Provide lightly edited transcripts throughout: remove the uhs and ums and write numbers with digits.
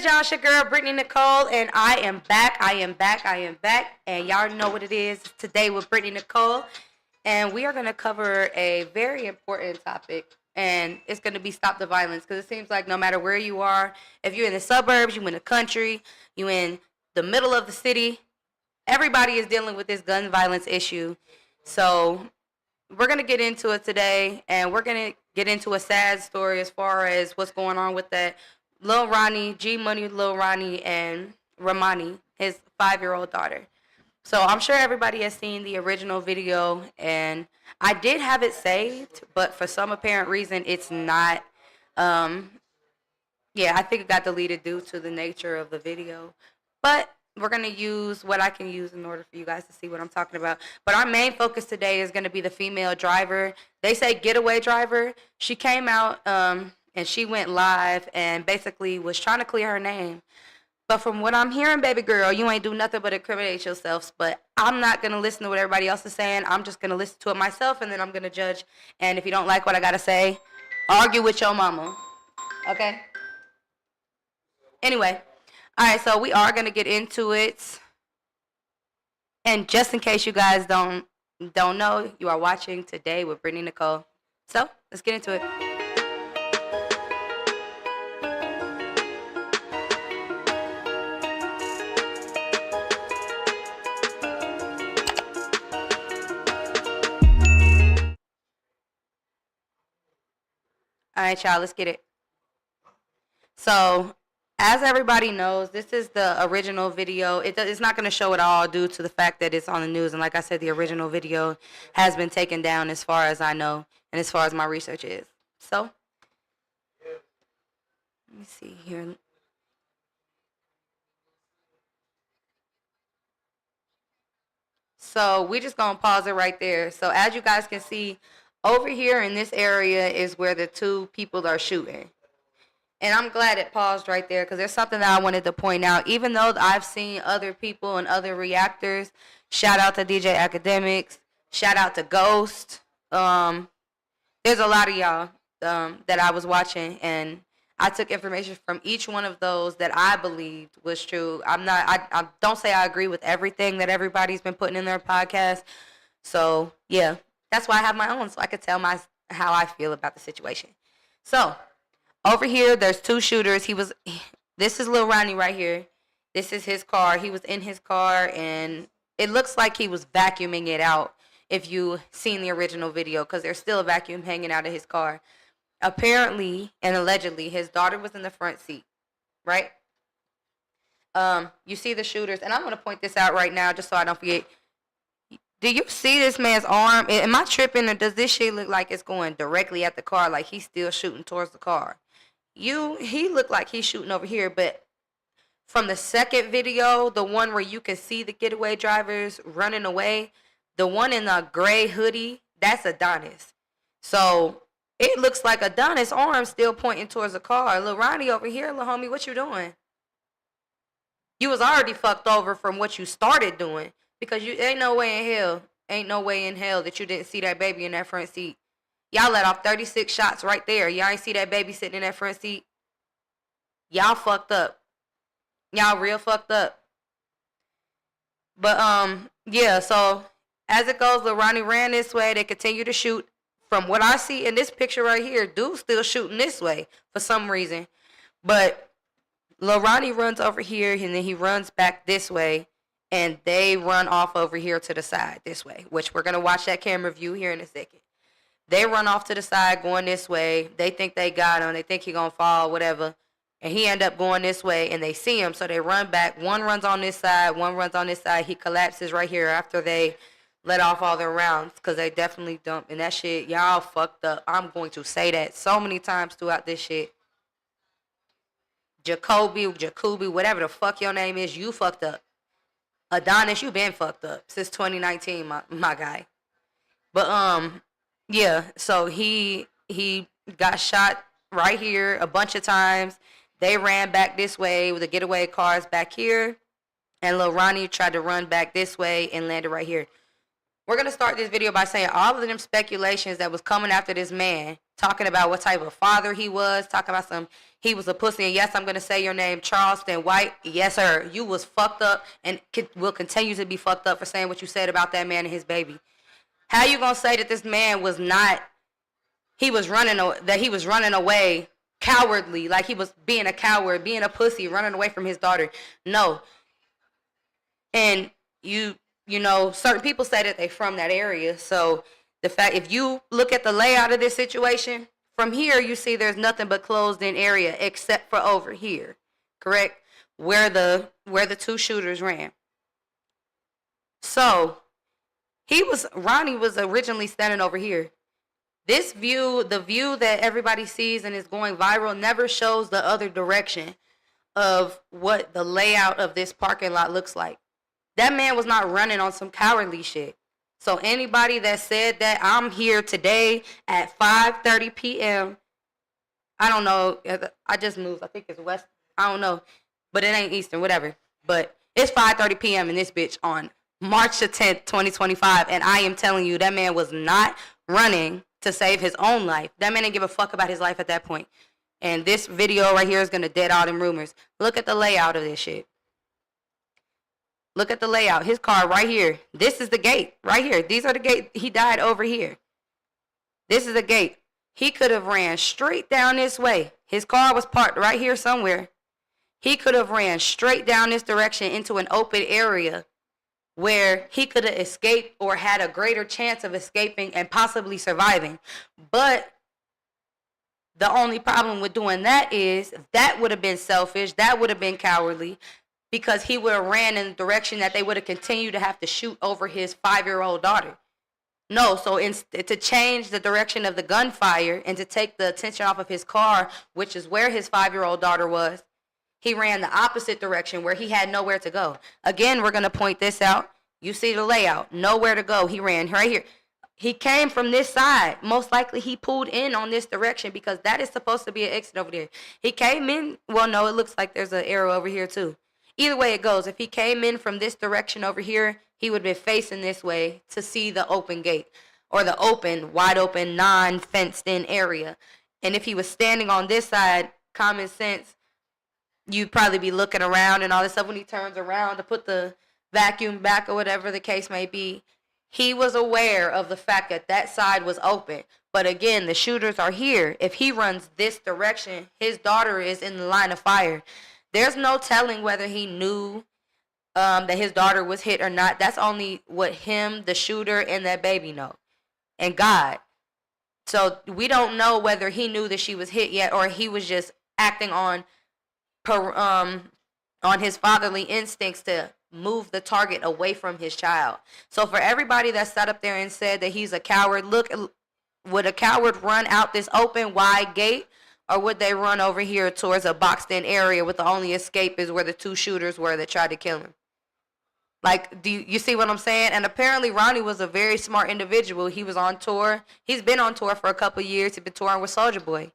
y'all? It's your girl, Brittany Nicole, and I am back. And y'all know what it is today with Brittany Nicole. And we are going to cover a very important topic, and it's going to be stop the violence. Because it seems like no matter where you are, if you're in the suburbs, you're in the country, you're in the middle of the city, everybody is dealing with this gun violence issue. So we're going to get into it today, and we're going to get into a sad story as far as what's going on with that Lil Ronnie, G Money Lil Ronnie, and Ramani, his 5-year-old daughter. So I'm sure everybody has seen the original video, and I did have it saved, but for some apparent reason, it's not. I think it got deleted due to the nature of the video. But we're going to use what I can use in order for you guys to see what I'm talking about. But our main focus today is going to be the female driver. They say getaway driver. She came out and she went live and basically was trying to clear her name. But from what I'm hearing, baby girl, you ain't do nothing but incriminate yourself. But I'm not going to listen to what everybody else is saying. I'm just going to listen to it myself, and then I'm going to judge. And if you don't like what I got to say, argue with your mama. Okay? Anyway. All right, so we are going to get into it. And just in case you guys don't know, you are watching Today with Brittany Nicole. So, let's get into it. All right, y'all, let's get it. So, as everybody knows, this is the original video. It's not going to show it all due to the fact that it's on the news. And like I said, the original video has been taken down as far as I know and as far as my research is. So, let me see here. So, we just going to pause it right there. So, as you guys can see, over here in this area is where the two people are shooting. And I'm glad it paused right there because there's something that I wanted to point out. Even though I've seen other people and other reactors, shout out to DJ Academics, shout out to Ghost. There's a lot of y'all that I was watching, and I took information from each one of those that I believed was true. I don't say I agree with everything that everybody's been putting in their podcast. So, yeah, that's why I have my own, so I could tell how I feel about the situation. So, over here, there's two shooters. This is Lil Ronnie right here. This is his car. He was in his car, and it looks like he was vacuuming it out if you seen the original video, because there's still a vacuum hanging out of his car. Apparently and allegedly, his daughter was in the front seat, right? You see the shooters, and I'm going to point this out right now just so I don't forget. Do you see this man's arm? Am I tripping, or does this shit look like it's going directly at the car, like he's still shooting towards the car? He looked like he's shooting over here, but from the second video, the one where you can see the getaway drivers running away, the one in the gray hoodie, that's Adonis. So it looks like Adonis' arm still pointing towards the car. Lil Ronnie over here, lil homie, what you doing? You was already fucked over from what you started doing, because ain't no way in hell that you didn't see that baby in that front seat. Y'all let off 36 shots right there. Y'all ain't see that baby sitting in that front seat. Y'all fucked up. Y'all real fucked up. But, yeah, so as it goes, Lil Ronnie ran this way. They continue to shoot. From what I see in this picture right here, dude's still shooting this way for some reason. But Lil Ronnie runs over here, and then he runs back this way. And they run off over here to the side this way, which we're going to watch that camera view here in a second. They run off to the side going this way. They think they got him. They think he going to fall, whatever. And he end up going this way, and they see him, so they run back. One runs on this side. One runs on this side. He collapses right here after they let off all their rounds, because they definitely dumped. And that shit, y'all fucked up. I'm going to say that so many times throughout this shit. Jacoby, whatever the fuck your name is, you fucked up. Adonis, you been fucked up since 2019, my guy. But, yeah, so he got shot right here a bunch of times. They ran back this way with the getaway cars back here. And Lil Ronnie tried to run back this way and landed right here. We're going to start this video by saying all of them speculations that was coming after this man, talking about what type of father he was, talking about he was a pussy, and yes, I'm going to say your name, Charleston White. Yes, sir, you was fucked up and will continue to be fucked up for saying what you said about that man and his baby. How you going to say that this man was not, he was running away cowardly, like he was being a coward, being a pussy, running away from his daughter? No. And you know, certain people say that they from that area. So the fact, if you look at the layout of this situation, from here you see there's nothing but closed in area except for over here, correct? Where the two shooters ran. So Ronnie was originally standing over here. This view, the view that everybody sees and is going viral, never shows the other direction of what the layout of this parking lot looks like. That man was not running on some cowardly shit. So anybody that said that, I'm here today at 5:30 p.m. I don't know. I just moved. I think it's West. I don't know. But it ain't Eastern, whatever. But it's 5:30 p.m. in this bitch on March the 10th, 2025. And I am telling you, that man was not running to save his own life. That man didn't give a fuck about his life at that point. And this video right here is going to dead all them rumors. Look at the layout of this shit. Look at the layout. His car right here. This is the gate right here. These are the gate. He died over here. This is the gate. He could have ran straight down this way. His car was parked right here somewhere. He could have ran straight down this direction into an open area where he could have escaped or had a greater chance of escaping and possibly surviving. But the only problem with doing that is that would have been selfish. That would have been cowardly. Because he would have ran in the direction that they would have continued to have to shoot over his 5-year-old daughter. No, so to change the direction of the gunfire and to take the attention off of his car, which is where his 5-year-old daughter was, he ran the opposite direction where he had nowhere to go. Again, we're going to point this out. You see the layout. Nowhere to go. He ran right here. He came from this side. Most likely he pulled in on this direction because that is supposed to be an exit over there. He came in. Well, no, it looks like there's an arrow over here too. Either way it goes, if he came in from this direction over here, he would have been facing this way to see the open gate or the open, wide open, non-fenced in area. And if he was standing on this side, common sense, you'd probably be looking around and all this stuff when he turns around to put the vacuum back or whatever the case may be. He was aware of the fact that that side was open. But again, the shooters are here. If he runs this direction, his daughter is in the line of fire. There's no telling whether he knew that his daughter was hit or not. That's only what him, the shooter, and that baby know. And God. So we don't know whether he knew that she was hit yet or he was just acting on his fatherly instincts to move the target away from his child. So for everybody that sat up there and said that he's a coward, look, would a coward run out this open, wide gate? Or would they run over here towards a boxed-in area with the only escape is where the two shooters were that tried to kill him? Like, do you see what I'm saying? And apparently Ronnie was a very smart individual. He was on tour. He's been on tour for a couple of years. He's been touring with Soulja Boy.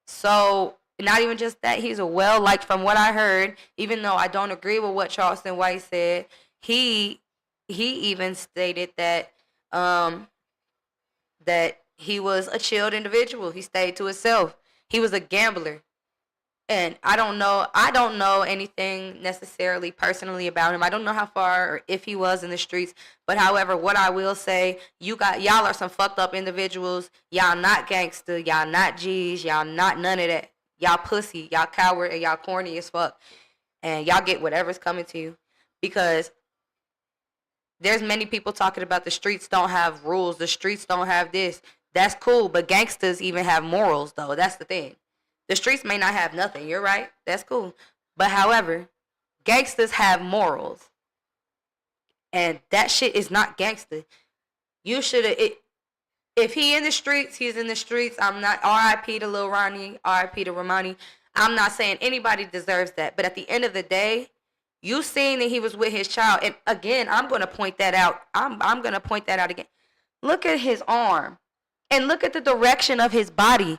So, not even just that, he's a well-liked, from what I heard, even though I don't agree with what Charleston White said, he even stated that that he was a chilled individual. He stayed to himself. He was a gambler. And I don't know anything necessarily personally about him. I don't know how far or if he was in the streets. But however, what I will say, y'all are some fucked up individuals. Y'all not gangster. Y'all not G's. Y'all not none of that. Y'all pussy. Y'all coward. And y'all corny as fuck. And y'all get whatever's coming to you. Because there's many people talking about the streets don't have rules. The streets don't have this. That's cool, but gangsters even have morals, though. That's the thing. The streets may not have nothing. You're right. That's cool. But however, gangsters have morals. And that shit is not gangster. You should have... If he in the streets, he's in the streets. I'm not... R.I.P. to Lil Ronnie. R.I.P. to Ronnie. I'm not saying anybody deserves that. But at the end of the day, you seen that he was with his child. And again, I'm going to point that out. I'm going to point that out again. Look at his arm. And look at the direction of his body.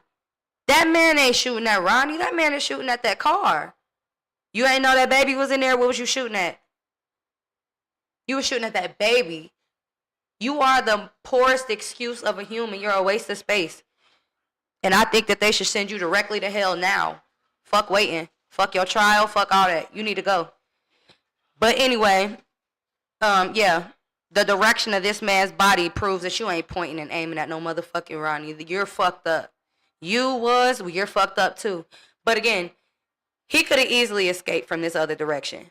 That man ain't shooting at Ronnie. That man is shooting at that car. You ain't know that baby was in there. What was you shooting at? You were shooting at that baby. You are the poorest excuse of a human. You're a waste of space. And I think that they should send you directly to hell now. Fuck waiting. Fuck your trial. Fuck all that. You need to go. But anyway, yeah. The direction of this man's body proves that you ain't pointing and aiming at no motherfucking Ronnie. You're fucked up. You're fucked up too. But again, he could have easily escaped from this other direction.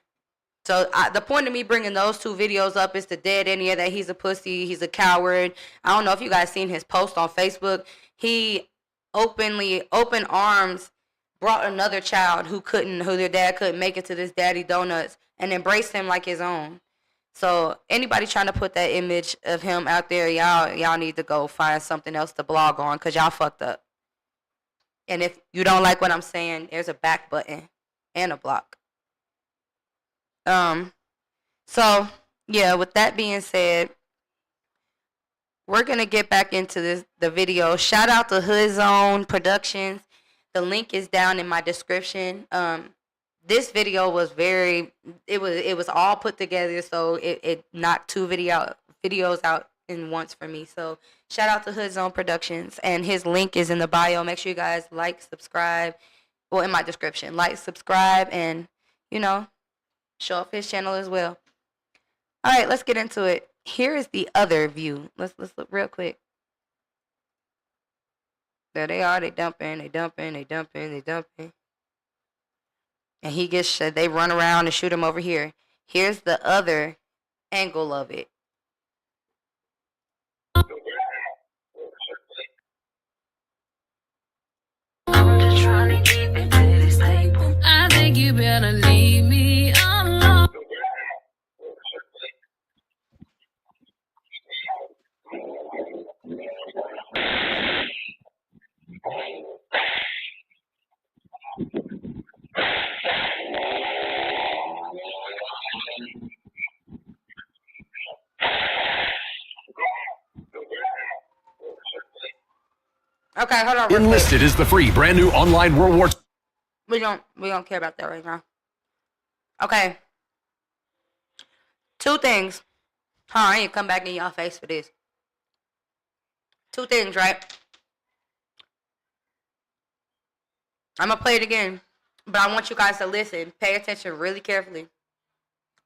So the point of me bringing those two videos up is to dead any of that. He's a pussy. He's a coward. I don't know if you guys seen his post on Facebook. He open arms, brought another child who their dad couldn't make it to this daddy donuts and embraced him like his own. So anybody trying to put that image of him out there, y'all need to go find something else to blog on because y'all fucked up. And if you don't like what I'm saying, there's a back button and a block. So yeah, with that being said, we're gonna get back into the video. Shout out to Hood Zone Productions. The link is down in my description. This video was it was all put together, so it knocked two videos out in once for me. So shout out to Hood Zone Productions, and his link is in the bio. Make sure you guys like, subscribe. Well, in my description, like, subscribe, and show up his channel as well. All right, let's get into it. Here is the other view. Let's look real quick. There they are. They dumping. And they run around and shoot him over here. Here's the other angle of it. I'm just trying to keep it to this table. I think you better leave me alone. Okay, hold on. Enlisted is the free brand new online World War. We don't care about that right now. Okay. Two things. I ain't come back in y'all face for this. Two things, right? I'm gonna play it again, but I want you guys to listen. Pay attention really carefully.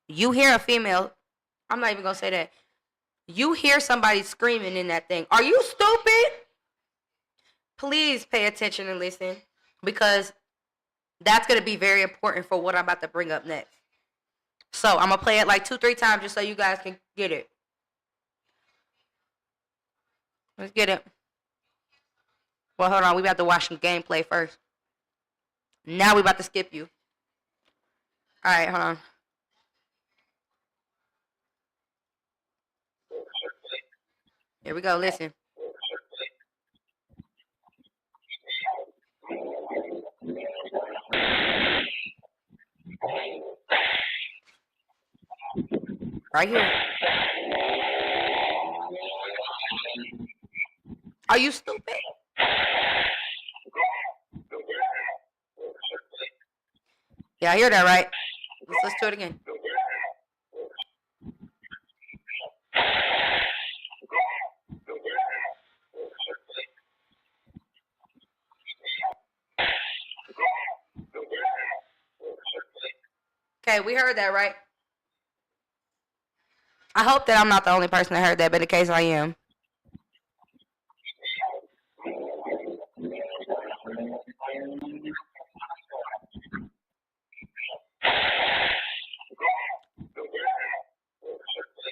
You hear a female. I'm not even gonna say that. You hear somebody screaming in that thing. Are you stupid? Please pay attention and listen, because that's going to be very important for what I'm about to bring up next. So I'm going to play it like 2-3 times just so you guys can get it. Let's get it. Well, hold on. We about to watch some gameplay first. Now we about to skip you. All right, hold on. Here we go. Listen. Right here. Are you stupid? Yeah, I hear that, right? Let's do it again. Okay, we heard that, right? I hope that I'm not the only person that heard that, but in case I am.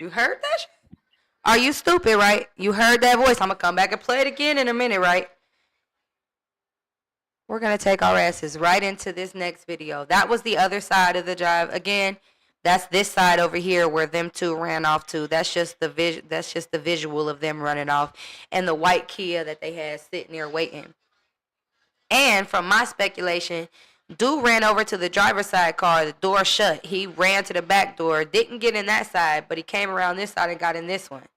You heard that shit? Are you stupid, right? You heard that voice. I'm going to come back and play it again in a minute, right? We're going to take our asses right into this next video. That was the other side of the drive. Again, that's this side over here where them two ran off to. That's just the visual of them running off, and the white Kia that they had sitting there waiting. And from my speculation, dude ran over to the driver's side car. The door shut. He ran to the back door. Didn't get in that side, but he came around this side and got in this one.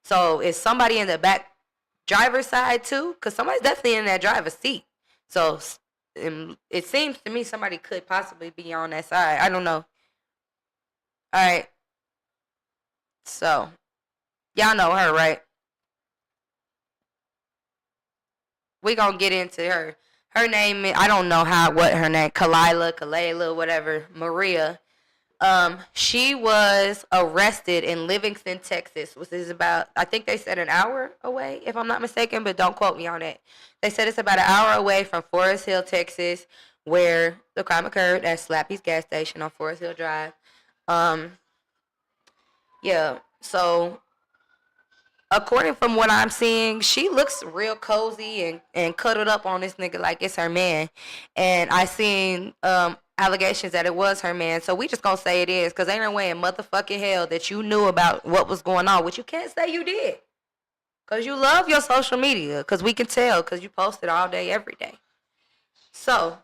So is somebody in the back driver's side too? Because somebody's definitely in that driver's seat. So it seems to me somebody could possibly be on that side. I don't know. All right. So Y'all know her, right? We gonna get into her. Her name, I don't know what her name, Kalila, whatever, Maria. She was arrested in Livingston, Texas, which is about, I think they said an hour away, if I'm not mistaken, but don't quote me on it. They said it's about an hour away from Forest Hill, Texas, where the crime occurred at Slappy's gas station on Forest Hill Drive. Yeah, so according from what I'm seeing, she looks real cozy and cuddled up on this nigga like it's her man. And I seen allegations that it was her man. So we just gonna say it is, because ain't no way in motherfucking hell that you knew about what was going on, which you can't say you did. Because you love your social media, because we can tell, because you post it all day, every day. So,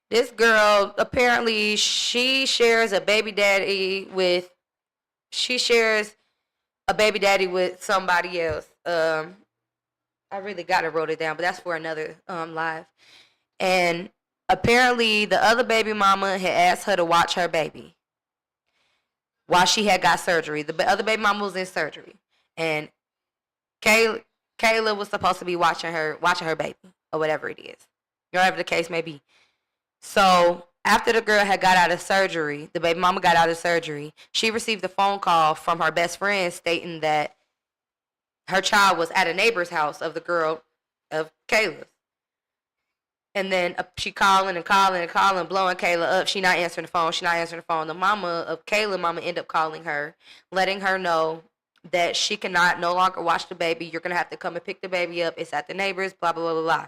this girl, apparently she shares a baby daddy with somebody else. I really gotta wrote it down, but that's for another live. And apparently the other baby mama had asked her to watch her baby while she had got surgery. The other baby mama was in surgery, and Kayla was supposed to be watching her baby or whatever it is, whatever the case may be. So after the girl had got out of surgery, the baby mama got out of surgery, she received a phone call from her best friend stating that her child was at a neighbor's house of Kayla's. And then she calling, blowing Kayla up. She not answering the phone. The mama of Kayla ended up calling her, letting her know that she cannot no longer watch the baby. You're going to have to come and pick the baby up. It's at the neighbor's, blah, blah, blah, blah, blah.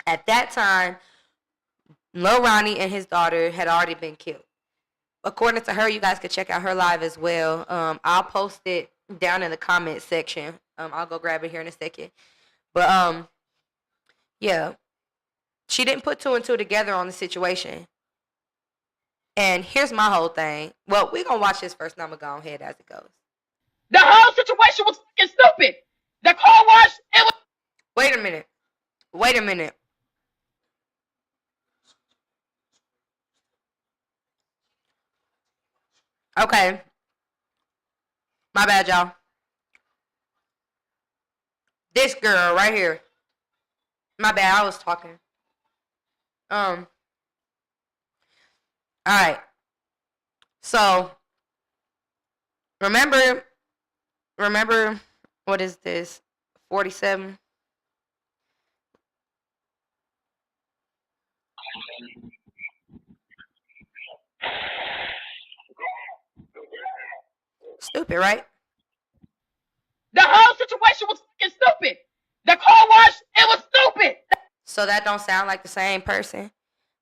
At that time, Lil Ronnie and his daughter had already been killed. According to her, you guys could check out her live as well. I'll post it down in the comment section. I'll go grab it here in a second. But, yeah. She didn't put two and two together on the situation. And here's my whole thing. Well, we're going to watch this first, and I'm going to go ahead as it goes. The whole situation was fucking stupid. The car wash, it was... Wait a minute. Okay. My bad, y'all. This girl right here. My bad, I was talking. All right. So, remember, what is this? 47? Stupid, right? The whole situation was fucking stupid. The car wash, it was stupid. So that don't sound like the same person?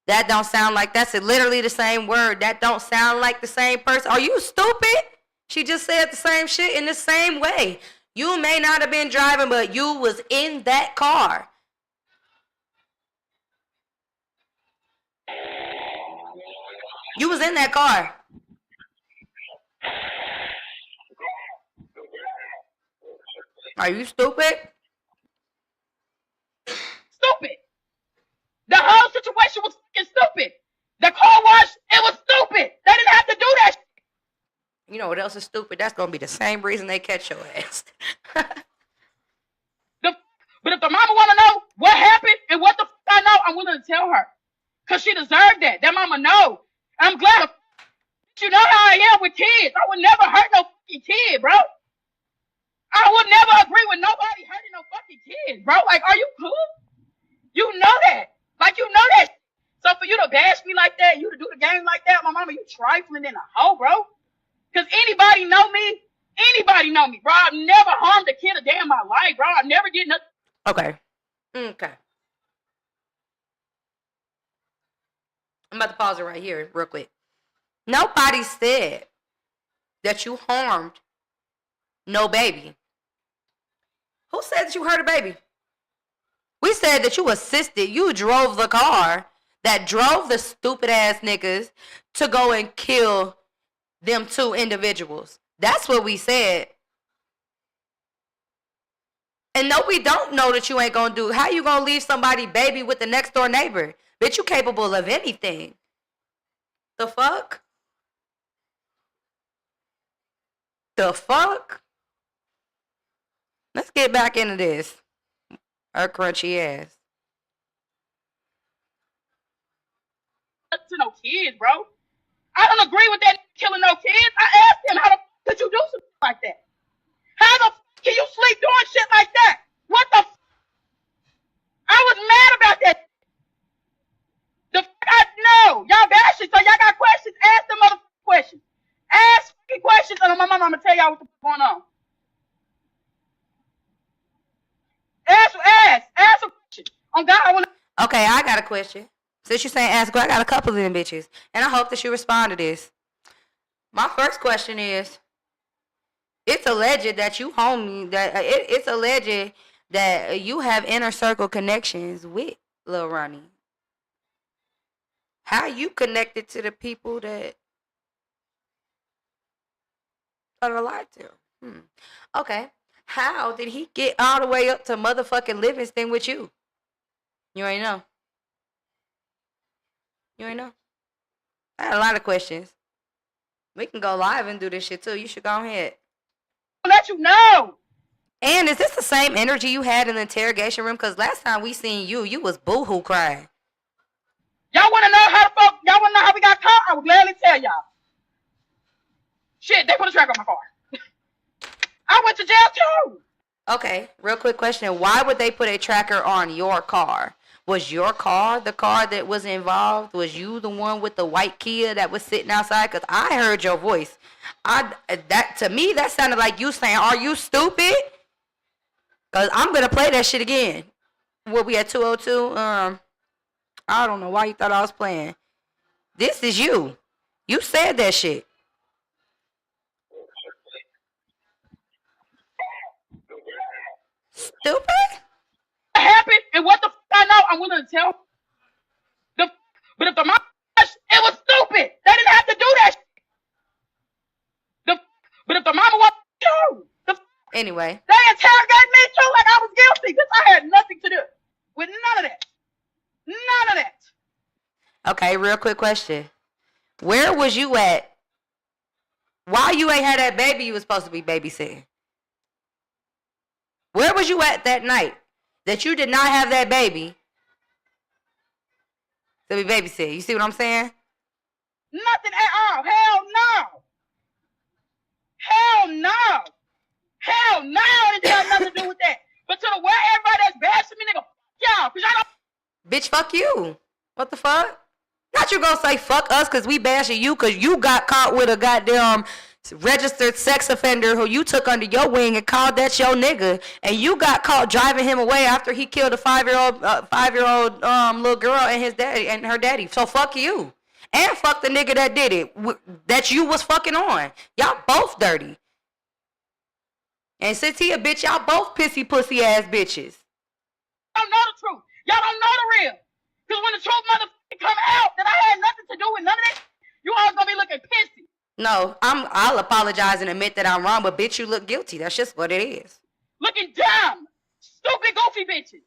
That don't sound like, that's literally the same word. That don't sound like the same person. Are you stupid? She just said the same shit in the same way. You may not have been driving, but you was in that car. You was in that car. Are you stupid? Stupid. The whole situation was fucking stupid. The car wash, it was stupid. They didn't have to do that shit. You know what else is stupid? That's going to be the same reason they catch your ass. But if the mama want to know what happened and what the fuck I know, I'm willing to tell her. Because she deserved that. That mama know. I'm glad. You know how I am with kids. I would never hurt no fucking kid, bro. I would never agree with nobody hurting no fucking kids, bro. Like, are you cool? You know that. Like, you know that. So for you to bash me like that, you to do the game like that, my mama, you trifling in a hoe, bro. Because anybody know me, bro. I've never harmed a kid a day in my life, bro. I never did nothing. Okay. I'm about to pause it right here real quick. Nobody said that you harmed no baby. Who said that you hurt a baby? We said that you assisted. You drove the car that drove the stupid ass niggas to go and kill them two individuals. That's what we said. And no, we don't know that you ain't gonna do. How you gonna leave somebody baby with the next door neighbor? Bitch, you capable of anything. The fuck? The fuck? Let's get back into this. Her crunchy ass. To no kids, bro. I don't agree with that killing no kids. I asked him, how the fuck could you do something like that? How the fuck can you sleep doing shit like that? What the fuck? I was mad about that. The fuck I know. Y'all bashing, so y'all got questions. Ask them motherfucking questions. Ask fucking questions, and my mama, I'm gonna tell y'all what the fuck going on. Ask a question. On God, I will. Okay, I got a question. Since you're saying ask, I got a couple of them bitches. And I hope that you respond to this. My first question is, it's alleged that you homie, it's alleged that you have inner circle connections with Lil Ronnie. How you connected to the people that are lied to? Okay. How did he get all the way up to motherfucking Livingston with you? You ain't know. You ain't know. I had a lot of questions. We can go live and do this shit too. You should go ahead. I'll let you know. And is this the same energy you had in the interrogation room? Because last time we seen you, you was boohoo crying. Y'all want to know how the fuck? Y'all want to know how we got caught? I will gladly tell y'all. Shit, they put a track on my car. I went to jail too. Okay, real quick question. Why would they put a tracker on your car? Was your car the car that was involved? Was you the one with the white Kia that was sitting outside? Because I heard your voice. To me, that sounded like you saying, "Are you stupid?" Because I'm going to play that shit again. Were we at 202? I don't know why you thought I was playing. This is you. You said that shit. Stupid? What happened and what the fuck I know, I'm willing to tell. But if the mom, it was stupid. They didn't have to do that shit. But if the mama wanted to, anyway. They interrogated me too like I was guilty because I had nothing to do with none of that. None of that. Okay, real quick question. Where was you at while you ain't had that baby you was supposed to be babysitting? Where was you at that night that you did not have that baby to be babysitting? You see what I'm saying? Nothing at all. Hell no. Hell no. Hell no. It didn't have nothing to do with that. But to the way everybody that's bashing me, nigga, y'all, because y'all don't. Bitch, fuck you. What the fuck? Not you gonna say fuck us because we bashing you because you got caught with a goddamn registered sex offender who you took under your wing and called that your nigga, and you got caught driving him away after he killed a five-year-old little girl and his daddy and her daddy. So fuck you. And fuck the nigga that did it, that you was fucking on. Y'all both dirty. And since he a bitch, y'all both pissy pussy ass bitches. Y'all don't know the truth. Y'all don't know the real. Because when the truth motherfucking come out that I had nothing to do with none of this, you always gonna be looking pissy. No, I'll apologize and admit that I'm wrong, but bitch, you look guilty. That's just what it is. Looking dumb. Stupid, goofy bitches.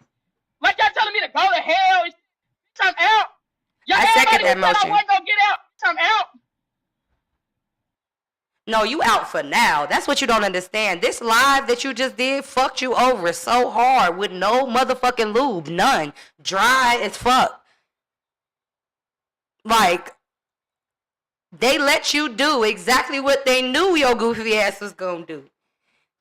Like y'all telling me to go to hell. I'm out. Y'all I second that motion. I wasn't gonna get out. I'm out. No, you out for now. That's what you don't understand. This live that you just did fucked you over so hard with no motherfucking lube. None. Dry as fuck. Like, they let you do exactly what they knew your goofy ass was gonna do.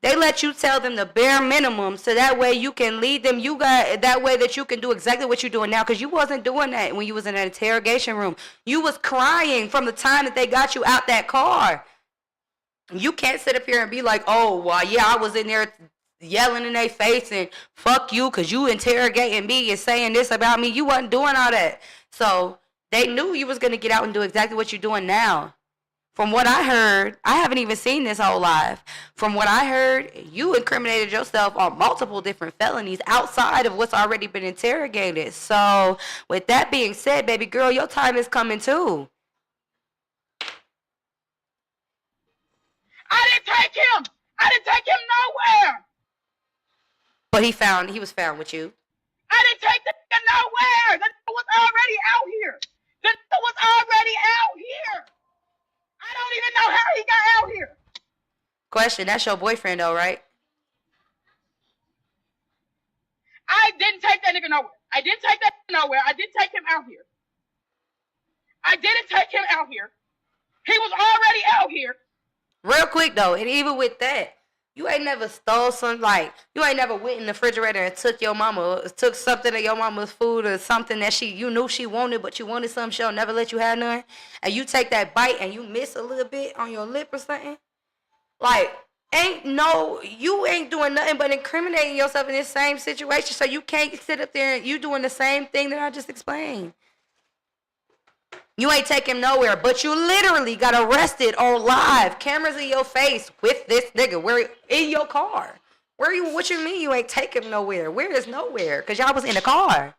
They let you tell them the bare minimum so that way you can lead them. You got that way that you can do exactly what you're doing now, because you wasn't doing that when you was in an interrogation room. You was crying from the time that they got you out that car. You can't sit up here and be like, oh, well, yeah, I was in there yelling in their face and fuck you because you interrogating me and saying this about me. You wasn't doing all that. So they knew you was going to get out and do exactly what you're doing now. From what I heard, I haven't even seen this whole live. From what I heard, you incriminated yourself on multiple different felonies outside of what's already been interrogated. So with that being said, baby girl, your time is coming too. I didn't take him. I didn't take him nowhere. But he was found with you. I didn't take the nigga nowhere. The nigga was already out here. The nigga was already out here. I don't even know how he got out here. Question, that's your boyfriend though, right? I didn't take that nigga nowhere. I didn't take that nowhere. I didn't take him out here. I didn't take him out here. He was already out here. Real quick though, and even with that, you ain't never stole some, like, you ain't never went in the refrigerator and took something of your mama's food or something that you knew she wanted, but you wanted something, she'll never let you have none, and you take that bite and you miss a little bit on your lip or something. Like, you ain't doing nothing but incriminating yourself in this same situation, so you can't sit up there and you doing the same thing that I just explained. You ain't take him nowhere, but you literally got arrested on live, cameras in your face with this nigga. Where in your car? Where you? What you mean you ain't take him nowhere? Where is nowhere? Cause y'all was in the car.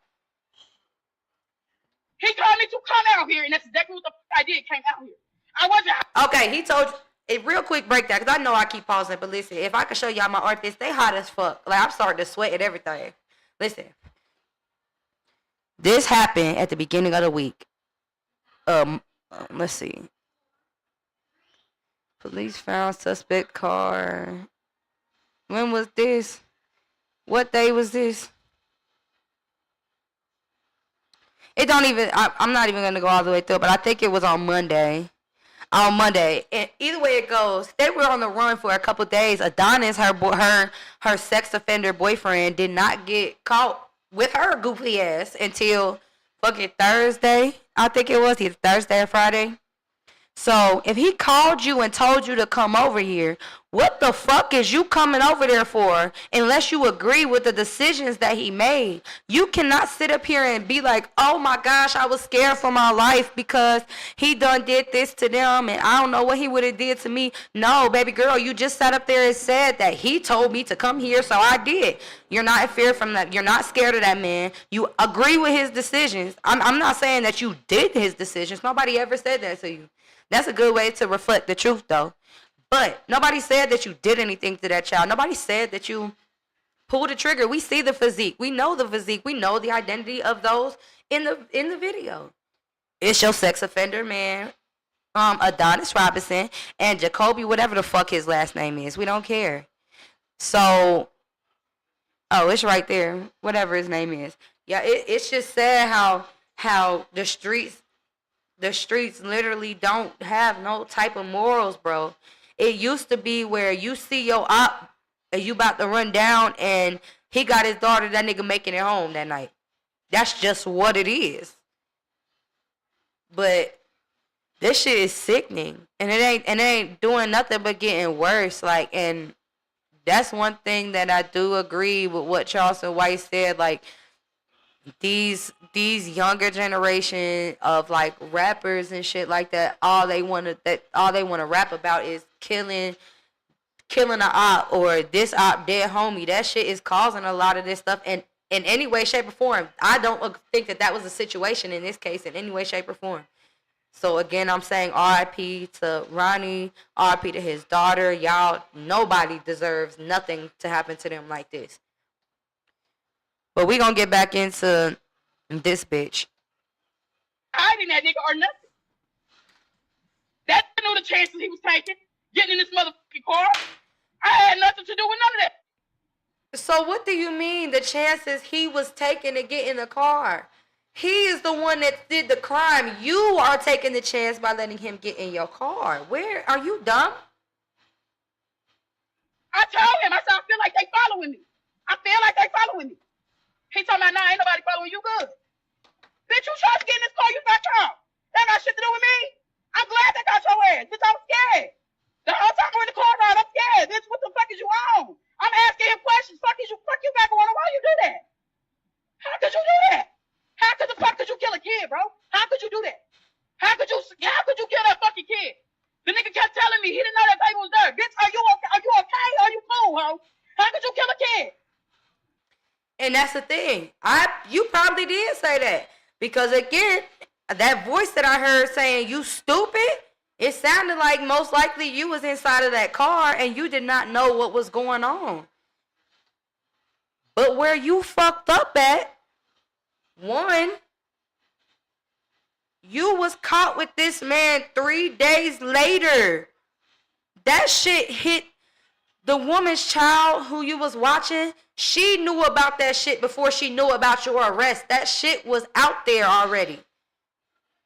He told me to come out here, and that's exactly what the fuck I did. Came out here. I wasn't. Okay, he told you. A real quick breakdown, cause I know I keep pausing, but listen, if I could show y'all my artists, they hot as fuck. Like, I'm starting to sweat and everything. Listen, this happened at the beginning of the week. Let's see. Police found suspect car. When was this? What day was this? It don't even. I'm not even gonna go all the way through, but I think it was on Monday. On Monday, and either way it goes, they were on the run for a couple days. Adonis, her sex offender boyfriend, did not get caught with her goofy ass until fucking Thursday. I think it was either Thursday or Friday. So if he called you and told you to come over here, what the fuck is you coming over there for unless you agree with the decisions that he made? You cannot sit up here and be like, oh my gosh, I was scared for my life because he done did this to them and I don't know what he would have did to me. No, baby girl, you just sat up there and said that he told me to come here, so I did. You're not in fear from that. You're not scared of that man. You agree with his decisions. I'm not saying that you did his decisions. Nobody ever said that to you. That's a good way to reflect the truth, though. But nobody said that you did anything to that child. Nobody said that you pulled the trigger. We see the physique. We know the physique. We know the identity of those in the video. It's your sex offender man, Adonis Robinson, and Jacoby, whatever the fuck his last name is. We don't care. So, oh, it's right there. Whatever his name is. Yeah, it's just sad how the streets literally don't have no type of morals, bro. It used to be where you see your op and you about to run down and he got his daughter, that nigga making it home that night. That's just what it is. But this shit is sickening. And it ain't doing nothing but getting worse. Like, and that's one thing that I do agree with what Charleston White said, like, these younger generation of like rappers and shit like that, all they want to rap about is killing a op or this op dead homie. That shit is causing a lot of this stuff, and in any way, shape, or form, I don't think that was a situation in this case in any way, shape, or form. So again, I'm saying R.I.P. to Ronnie, R.I.P. to his daughter. Y'all, nobody deserves nothing to happen to them like this. But we gonna get back into this bitch. Hiding that nigga or nothing. That knew the chances he was taking, getting in this motherfucking car. I had nothing to do with none of that. So what do you mean the chances he was taking to get in the car? He is the one that did the crime. You are taking the chance by letting him get in your car. Where are you dumb? I told him, I said, I feel like they following me. He told me, nah, ain't nobody following you good. Bitch, you tried to get in this car, you got out. That got shit to do with me. I'm glad they got your ass. Bitch, I'm scared. The whole time we're in the car ride, I'm scared. Bitch, what the fuck is you on? I'm asking him questions. Fuck you got going on. Why you do that? How could you do that? How could the fuck could you kill a kid, bro? How could you do that? How could you kill that fucking kid? The nigga kept telling me he didn't know that baby was there. Bitch, are you okay? Are you okay? Are you cool, ho? How could you kill a kid? And that's the thing. You probably did say that. Because again, that voice that I heard saying, you stupid, it sounded like most likely you was inside of that car and you did not know what was going on. But where you fucked up at, one, you was caught with this man 3 days later. That shit hit The woman's child who you was watching, she knew about that shit before she knew about your arrest. That shit was out there already.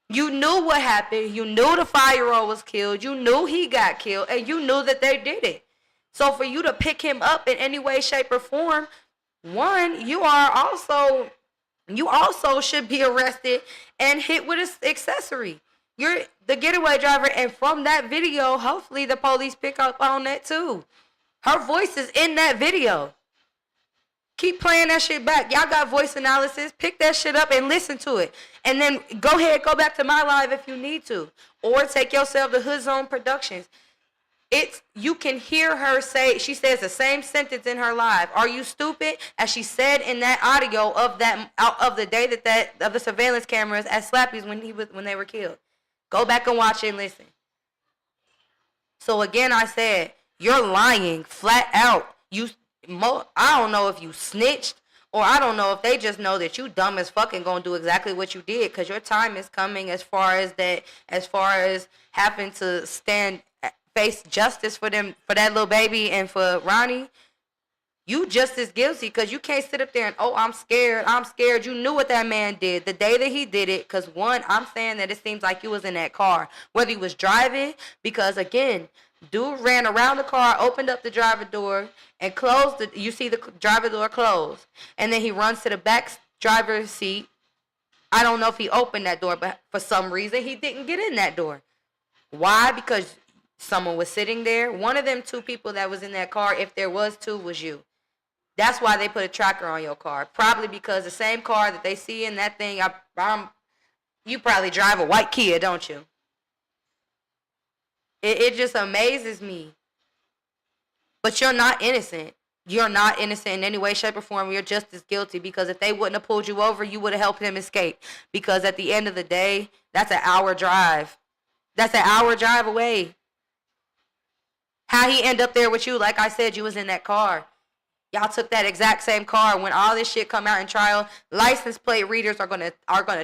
You knew what happened. You knew the 5-year-old was killed. You knew he got killed. And you knew that they did it. So for you to pick him up in any way, shape, or form, one, you also should be arrested and hit with an accessory. You're the getaway driver. And from that video, hopefully the police pick up on that too. Her voice is in that video. Keep playing that shit back. Y'all got voice analysis. Pick that shit up and listen to it. And then go ahead, go back to my live if you need to. Or take yourself to Hood Zone Productions. You can hear her say, she says the same sentence in her live. Are you stupid? As she said in that audio of the day of the surveillance cameras at Slappy's when they were killed. Go back and watch it and listen. So again, I said, you're lying flat out. I don't know if you snitched, or I don't know if they just know that you dumb as fuck and gonna do exactly what you did, because your time is coming as far as having to face justice for that little baby and for Ronnie. You just as guilty, because you can't sit up there and, oh, I'm scared. You knew what that man did the day that he did it, because one, I'm saying that it seems like you was in that car, whether he was driving, because again, dude ran around the car, opened up the driver door, and closed you see the driver door closed. And then he runs to the back driver's seat. I don't know if he opened that door, but for some reason, he didn't get in that door. Why? Because someone was sitting there. One of them two people that was in that car, if there was two, was you. That's why they put a tracker on your car. Probably because the same car that they see in that thing, you probably drive a white Kia, don't you? It just amazes me. But you're not innocent. You're not innocent in any way, shape, or form. You're just as guilty, because if they wouldn't have pulled you over, you would have helped him escape. Because at the end of the day, that's an hour drive. That's an hour drive away. How he end up there with you, like I said, you was in that car. Y'all took that exact same car. When all this shit come out in trial, license plate readers are gonna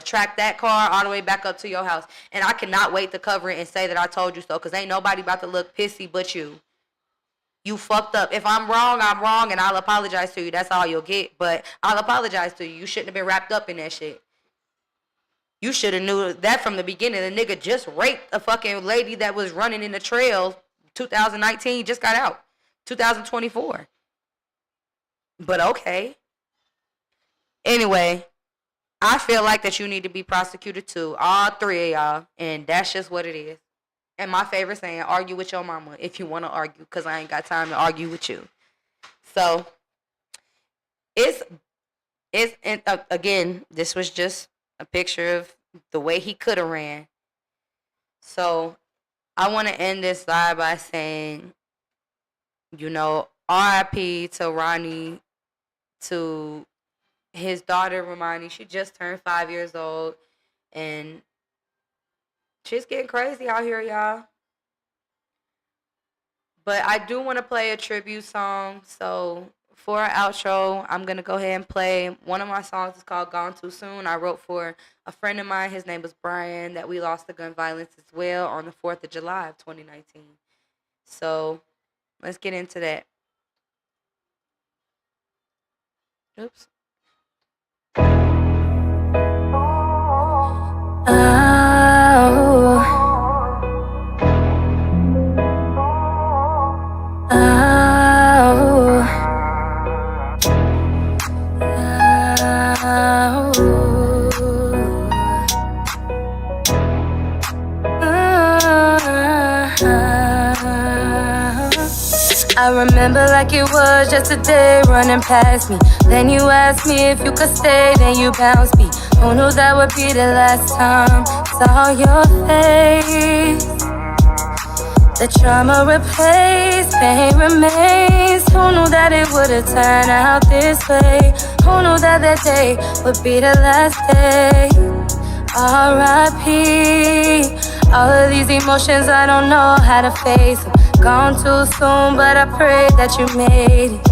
track that car all the way back up to your house. And I cannot wait to cover it and say that I told you so, because ain't nobody about to look pissy but you. You fucked up. If I'm wrong, and I'll apologize to you. That's all you'll get. But I'll apologize to you. You shouldn't have been wrapped up in that shit. You should have knew that from the beginning. The nigga just raped a fucking lady that was running in the trail. 2019, just got out. 2024. But okay. Anyway, I feel like that you need to be prosecuted too. All three of y'all. And that's just what it is. And my favorite saying, argue with your mama if you want to argue, because I ain't got time to argue with you. So, again, this was just a picture of the way he could have ran. So, I want to end this live by saying, RIP to Ronnie, to his daughter, Romani. She just turned 5 years old, and shit's getting crazy out here, y'all. But I do want to play a tribute song. So for our outro, I'm going to go ahead and play one of my songs. It's called Gone Too Soon. I wrote for a friend of mine. His name was Brian, that we lost to gun violence as well on the 4th of July of 2019. So let's get into that. Oops. I remember like it was just a day running past me. Then you asked me if you could stay, then you bounced me. Who knew that would be the last time saw your face? The trauma replaced, pain remains. Who knew that it would have turned out this way? Who knew that that day would be the last day? R.I.P. All of these emotions, I don't know how to face them. Gone too soon, but I pray that you made it.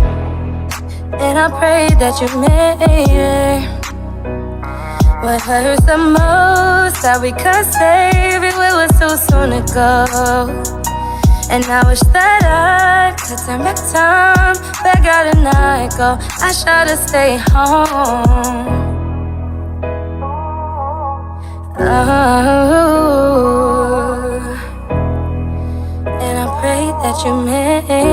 And I pray that you made it. What hurts the most, that we could save it, it was too soon to go. And I wish that I could turn back time, back out a night ago. I should've stayed home. Oh, and I pray that you made it.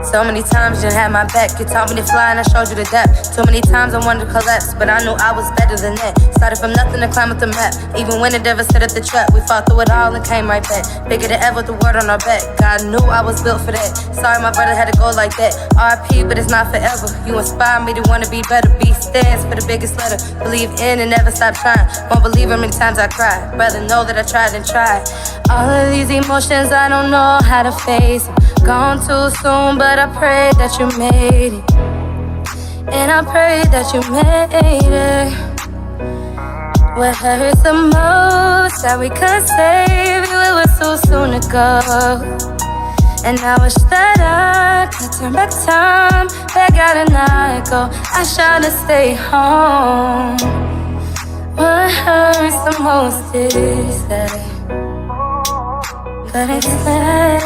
So many times you had my back. You taught me to fly and I showed you the depth. Too many times I wanted to collapse, but I knew I was better than that. Started from nothing to climb up the map. Even when it ever set up the trap, we fought through it all and came right back. Bigger than ever with the word on our back. God knew I was built for that. Sorry my brother had to go like that. R.I.P. but it's not forever. You inspire me to want to be better. B stands for the biggest letter. Believe in and never stop trying. Won't believe how many times I cried. Rather know that I tried and tried. All of these emotions I don't know how to face them. Gone too soon, but I pray that you made it. And I pray that you made it. What hurts the most that we could save you, it was too soon to go. And I wish that I could turn back time, back out a night ago. I should've stayed home. What hurts the most is that but explain.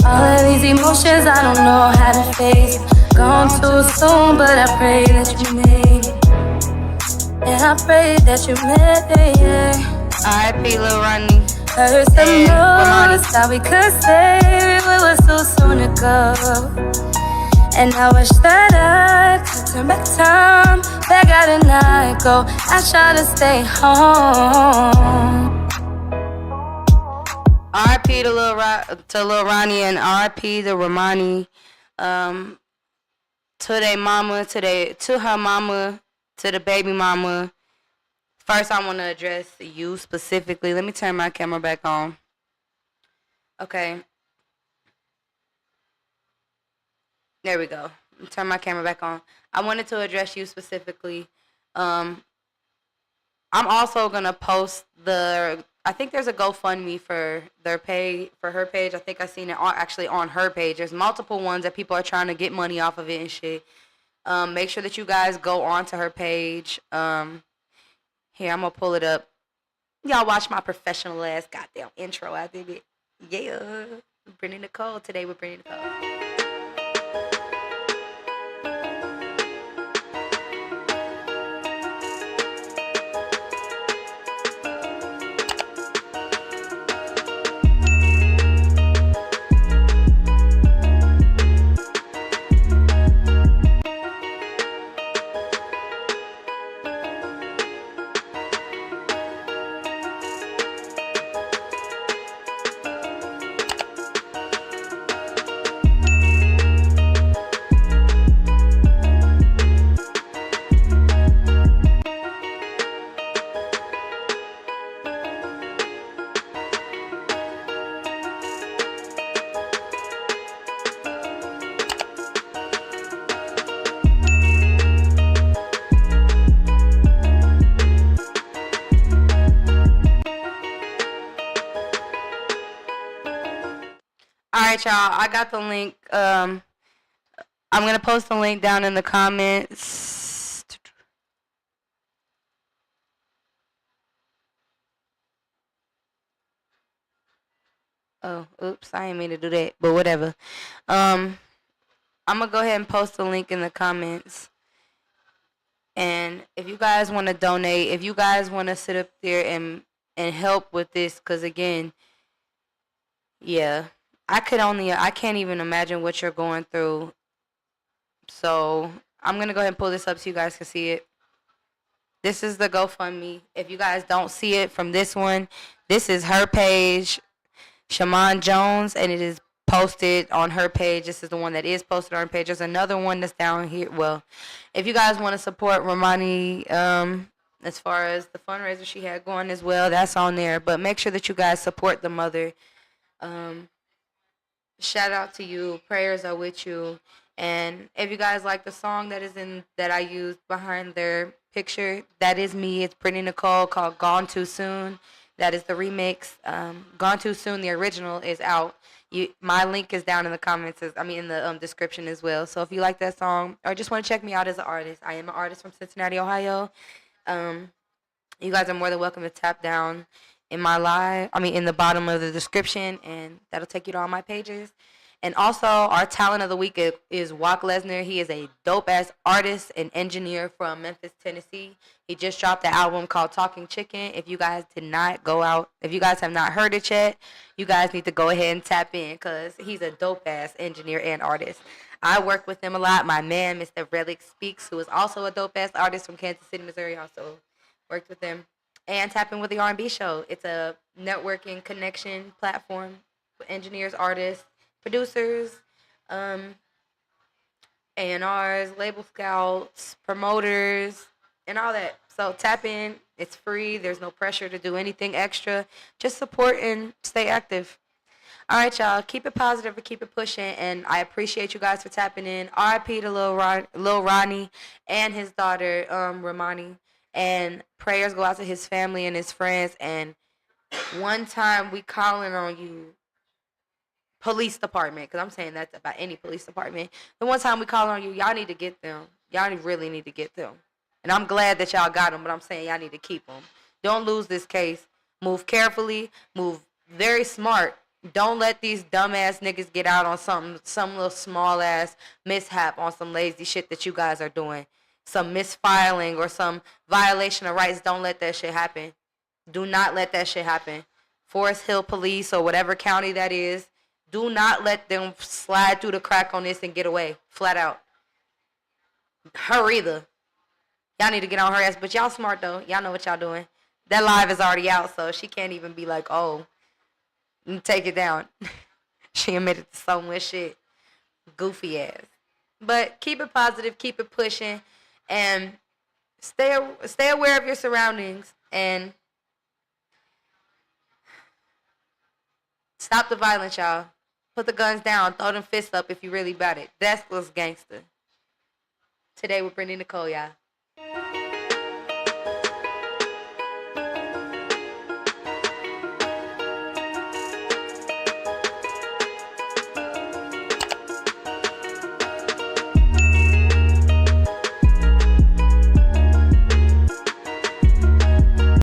All of these emotions I don't know how to face. Gone too soon, but I pray that you made it. And I pray that you made it. R.I.P. Lil Ronnie. Hurts the most that we could save. It was too soon to go. And I wish that I could turn back time, back out a night ago. I should've stayed home. R.I.P. to Lil Ronnie and R.I.P. to Romani. To their mama, to her mama, to the baby mama. First, I want to address you specifically. Let me turn my camera back on. Okay. There we go. Turn my camera back on. I wanted to address you specifically. I'm also gonna post I think there's a GoFundMe for her page. I think I seen it actually on her page. There's multiple ones that people are trying to get money off of it and shit. Make sure that you guys go onto her page. Here, I'm gonna pull it up. Y'all watch my professional ass goddamn intro out there. Yeah, Brittany Nicole today with Brittany Nicole. Alright, y'all. I got the link. I'm going to post the link down in the comments. Oh, oops. I didn't mean to do that. But whatever. I'm going to go ahead and post the link in the comments. And if you guys want to donate, if you guys want to sit up there and help with this, because again, yeah. I can't even imagine what you're going through. So I'm going to go ahead and pull this up so you guys can see it. This is the GoFundMe. If you guys don't see it from this one, this is her page, Shaman Jones, and it is posted on her page. This is the one that is posted on her page. There's another one that's down here. Well, if you guys want to support Romani, as far as the fundraiser she had going as well, that's on there. But make sure that you guys support the mother. Shout out to you. Prayers are with you. And if you guys like the song that I used behind their picture, that is me. It's Brittany Nicole, called Gone Too Soon. That is the remix. Gone Too Soon, the original, is out. My link is down in the comments. In the description as well. So if you like that song or just want to check me out as an artist, I am an artist from Cincinnati, Ohio. You guys are more than welcome to tap down in my in the bottom of the description, and that'll take you to all my pages. And also, our talent of the week is WOCKK LESNER. He is a dope-ass artist and engineer from Memphis, Tennessee. He just dropped an album called Talking Chicken. If you guys have not heard it yet, you guys need to go ahead and tap in because he's a dope-ass engineer and artist. I work with him a lot. My man, Mr. Relic Speaks, who is also a dope-ass artist from Kansas City, Missouri, also worked with them. And Tap In with the R&B Show. It's a networking connection platform for engineers, artists, producers, A&Rs, label scouts, promoters, and all that. So tap in. It's free. There's no pressure to do anything extra. Just support and stay active. All right, y'all. Keep it positive and keep it pushing. And I appreciate you guys for tapping in. R.I.P. to Lil Ronnie and his daughter, Ramani. And prayers go out to his family and his friends. And one time we calling on you, police department, because I'm saying that's about any police department. The one time we call on you, y'all need to get them. Y'all really need to get them. And I'm glad that y'all got them, but I'm saying y'all need to keep them. Don't lose this case. Move carefully. Move very smart. Don't let these dumbass niggas get out on some little small ass mishap on some lazy shit that you guys are doing. Some misfiling or some violation of rights. Don't let that shit happen. Do not let that shit happen. Forest Hill Police or whatever county that is, do not let them slide through the crack on this and get away. Flat out. Her either. Y'all need to get on her ass. But y'all smart, though. Y'all know what y'all doing. That live is already out, so she can't even be like, oh, take it down. She admitted to so much shit. Goofy ass. But keep it positive. Keep it pushing. And stay aware of your surroundings. And stop the violence, y'all. Put the guns down. Throw them fists up if you really about it. That's what's gangster. Today with Brittany Nicole, y'all.